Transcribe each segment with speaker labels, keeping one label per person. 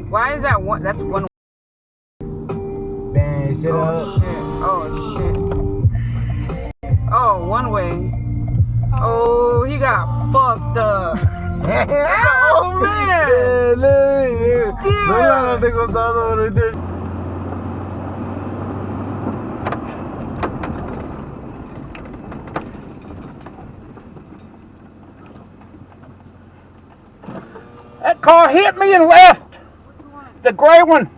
Speaker 1: Why is that one? That's one.
Speaker 2: Man, shit up.
Speaker 1: Oh shit. Oh, one way. Oh, he got fucked up. Oh man.
Speaker 2: No te he contado, bro. That car hit me and left. The gray one.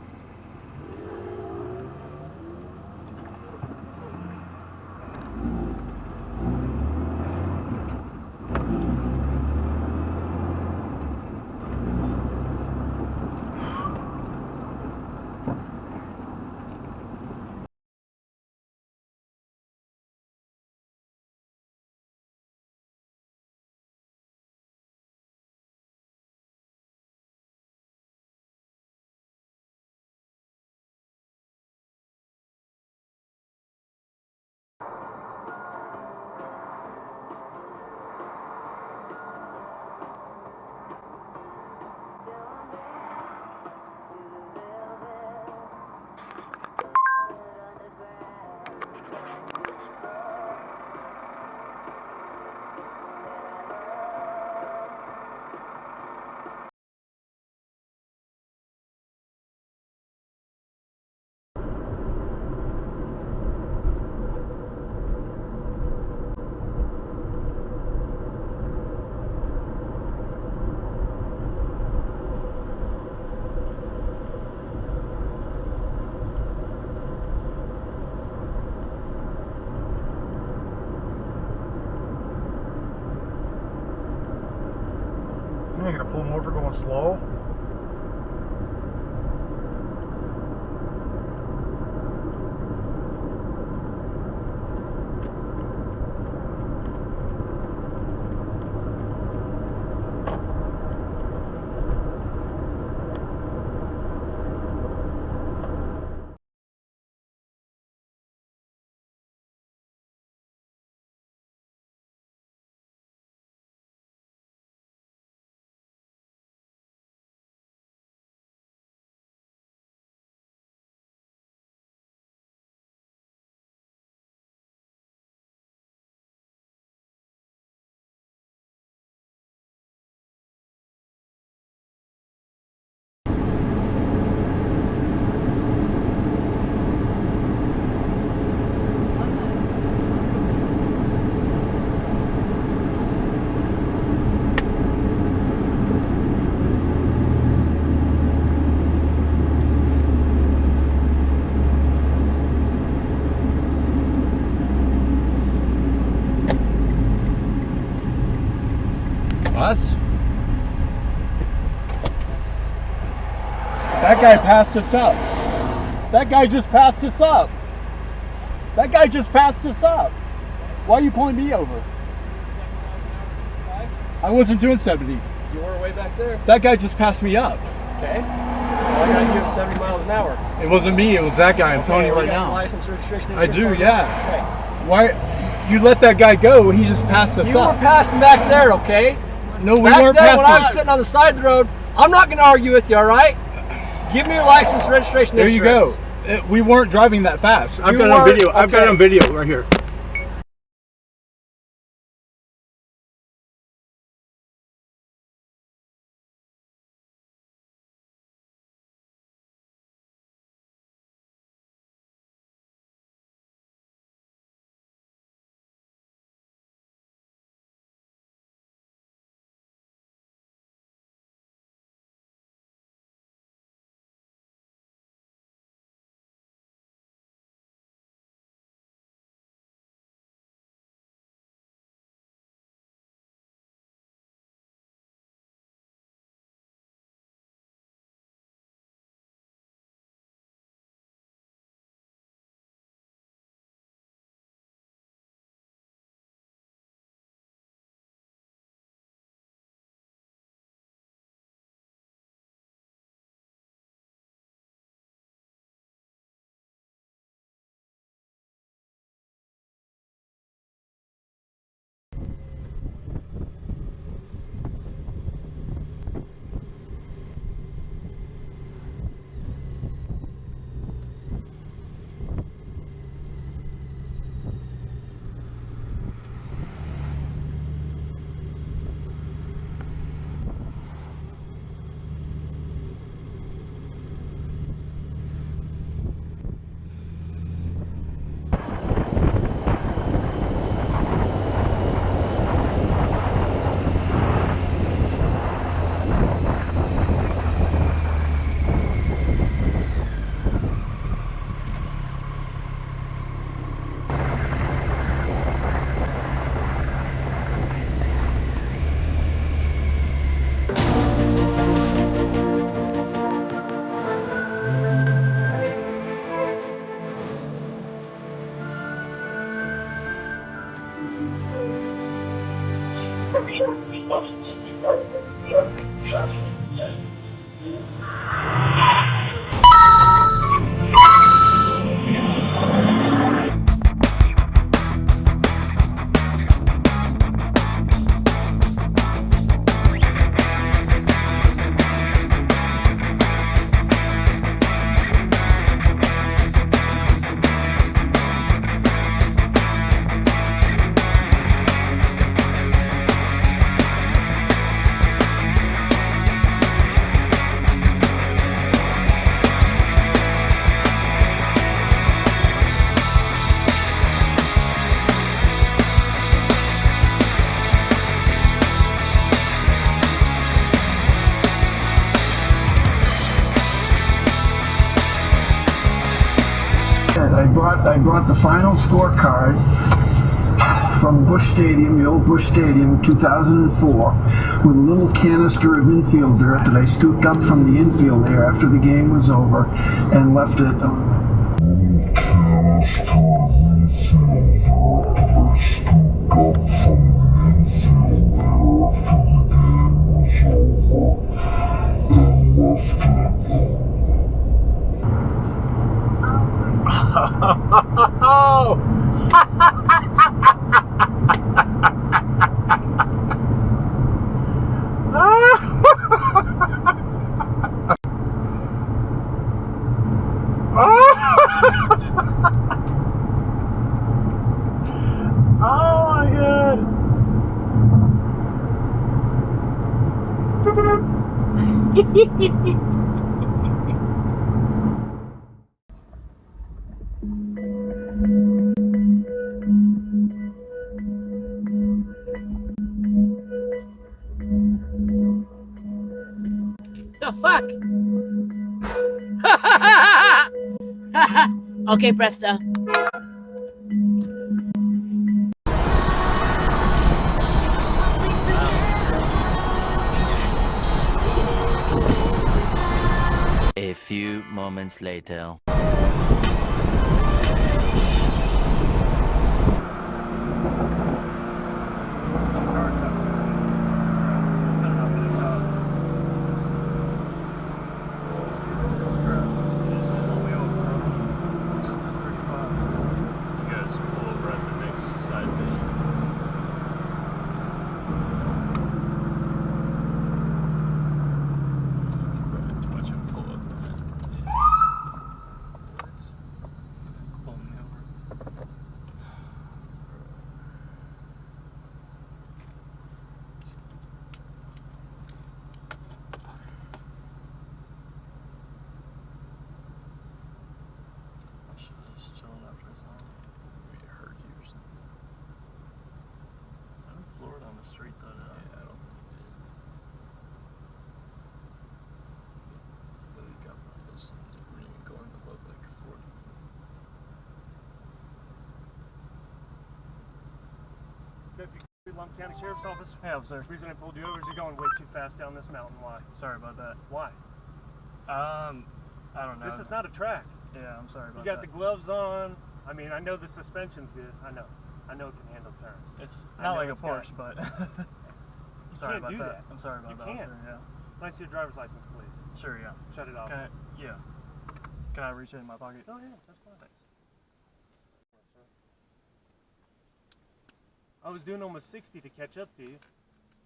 Speaker 2: You ain't gonna pull him over going slow? Us? That guy passed us up. That guy just passed us up. That guy just passed us up. Why are you pulling me over? I wasn't doing 70.
Speaker 3: You were way back there.
Speaker 2: That guy just passed me up.
Speaker 3: Okay. Well, I gotta give it 70 miles an hour.
Speaker 2: It wasn't me, it was that guy. I'm telling you right now.
Speaker 3: License, registration,
Speaker 2: I do,
Speaker 3: insurance,
Speaker 2: yeah.
Speaker 3: Okay.
Speaker 2: Why? You let that guy go, he just passed us
Speaker 3: You
Speaker 2: up.
Speaker 3: were passing back there, okay?
Speaker 2: No, we
Speaker 3: Back
Speaker 2: weren't
Speaker 3: there
Speaker 2: passing.
Speaker 3: when I was sitting on the side of the road, I'm not gonna argue with you, all right? Give me your license, registration,
Speaker 2: There you
Speaker 3: insurance.
Speaker 2: go. We weren't driving that fast. I've
Speaker 3: You
Speaker 2: got it on
Speaker 3: weren't?
Speaker 2: video. I've got it
Speaker 3: Okay.
Speaker 2: on video right here.
Speaker 4: I brought the final scorecard from Busch Stadium, the old Busch Stadium, 2004, with a little canister of infield dirt that I scooped up from the infield there after the game was over and left it.
Speaker 5: The fuck? Okay, Presta.
Speaker 6: A few moments later.
Speaker 7: Lump County Sheriff's Office. Yeah, sir. The reason I pulled you over is you're going way too fast down this mountain. Why?
Speaker 8: Sorry about that.
Speaker 7: Why?
Speaker 8: I don't know.
Speaker 7: This is not a track.
Speaker 8: Yeah, I'm sorry about that.
Speaker 7: You got the gloves on. I mean, I know the suspension's good. I know it can handle turns.
Speaker 8: It's not like a Porsche, but I'm sorry about
Speaker 7: that.
Speaker 8: I'm sorry about that.
Speaker 7: You can't.
Speaker 8: Sir, yeah.
Speaker 7: Can I see your driver's license, please?
Speaker 8: Sure, yeah.
Speaker 7: Shut it off.
Speaker 8: Can I, yeah. Can I reach it in my pocket?
Speaker 7: Oh yeah, that's fine. Thanks. I was doing almost 60 to catch up to you.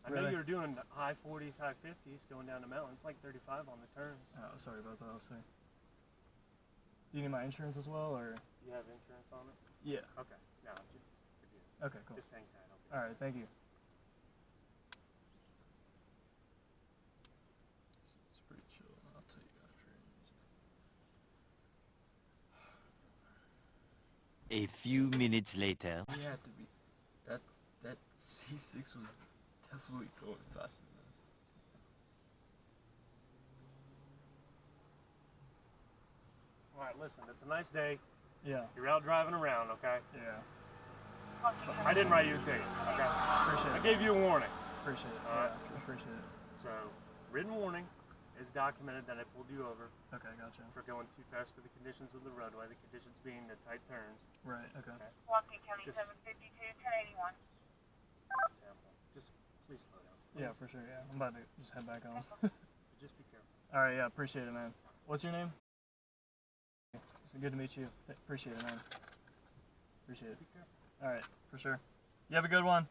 Speaker 7: I know you were doing high 40s, high 50s going down the mountain. It's like 35 on the turns.
Speaker 8: Oh, sorry about that. I'll say. Do you need my insurance as well, or?
Speaker 7: You have insurance on it?
Speaker 8: Yeah.
Speaker 7: Okay. No, just
Speaker 8: okay, cool.
Speaker 7: Just hang tight. Okay.
Speaker 8: All right, thank you. It's pretty chill. I'll tell you after.
Speaker 6: A few minutes later.
Speaker 8: You have to be. That C6 was definitely going faster than this.
Speaker 7: Alright, listen, it's a nice day.
Speaker 8: Yeah.
Speaker 7: You're out driving around, okay?
Speaker 8: Yeah.
Speaker 7: I didn't write you a ticket, okay?
Speaker 8: Appreciate it.
Speaker 7: I gave you a warning.
Speaker 8: Appreciate it.
Speaker 7: Alright.
Speaker 8: Yeah, appreciate it.
Speaker 7: So, written warning is documented that I pulled you over.
Speaker 8: Okay, gotcha.
Speaker 7: For going too fast for the conditions of the roadway, the conditions being the tight turns.
Speaker 8: Right, okay.
Speaker 7: Okay.
Speaker 9: Walking County 752, 1081.
Speaker 7: Just Please slow down.
Speaker 5: Yeah, for sure. Yeah, I'm about to just head back home.
Speaker 7: Just be careful.
Speaker 5: All right. Yeah, appreciate it, man. What's your name? It's good to meet you. Appreciate it, man. Appreciate it.
Speaker 7: Be careful.
Speaker 5: All right, for sure. You have a good one.